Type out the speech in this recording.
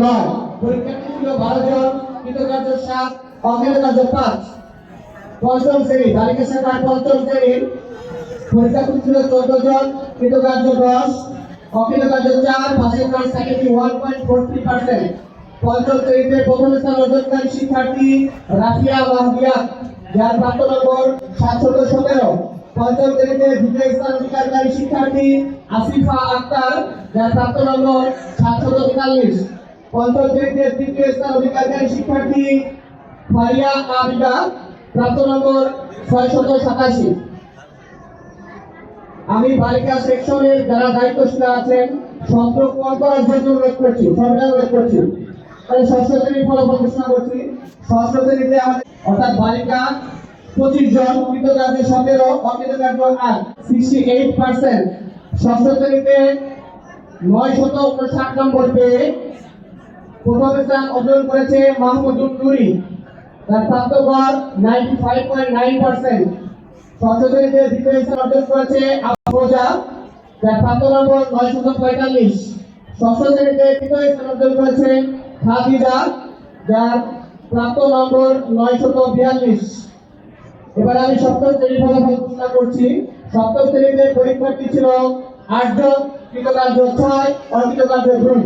9, পরীক্ষার্থী ছিল 12 জন, কৃতকার্য 7, অকৃতকার্য 5। পঞ্চম শ্রেণী বালিকা শাখার পঞ্চম শ্রেণীর পরীক্ষার্থী ছিল 14 জন, কৃতকার্য 10, অকৃতকার্য 4, পাশের ক্লাস থেকে 1.43%। পঞ্চম শ্রেণীতে প্রথম স্থান অর্জনকারী শিক্ষার্থী রাফিয়া মাহদিয়া, যার প্রাপ্ত নম্বর 717। পঞ্চম শ্রেণীতে দ্বিতীয় স্থান অধিকারী শিক্ষার্থী আসিফা আক্তার, যার প্রাপ্ত নম্বর 743। পঞ্চম শ্রেণীতে তৃতীয় স্থান অধিকারী শিক্ষার্থী ফারিয়া আবিদা, প্রাপ্ত নম্বর 687। আমি বালিকা সেকশনের যারা দায়িত্বশীল আছেন সংরক্ষণ করার জন্য অনুরোধ করছি, সরকার অনুরোধ করছি। ষষ্ঠ শ্রেণীর ফলাফল ঘোষণা করছি। ষষ্ঠ শ্রেণীতে আমাদের অর্থাৎ বালিকা 25 জন, কৃতকার্য 17, অকৃতকার্য 8, 68%। ষষ্ঠ শ্রেণীতে 959 নম্বর পেয়ে প্রথম স্থান অর্জন করেছে মাহমুদুল নুরি, তার প্রাপ্ত গড় 95.9%। ষষ্ঠ শ্রেণীতে দ্বিতীয় স্থান অর্জন করেছে আফরোজা, যার প্রাপ্ত নম্বর 945। ষষ্ঠ শ্রেণীতে তৃতীয় স্থান অর্জন করেছে খাদিজা, যার প্রাপ্ত নম্বর 942। এবার আমি সপ্তম শ্রেণীর ফলাফল ঘোষণা করছি। সপ্তম শ্রেণীতে পরীক্ষার্থী ছিল 8 জন, কৃতকার্য 6, অকৃতকার্য 2।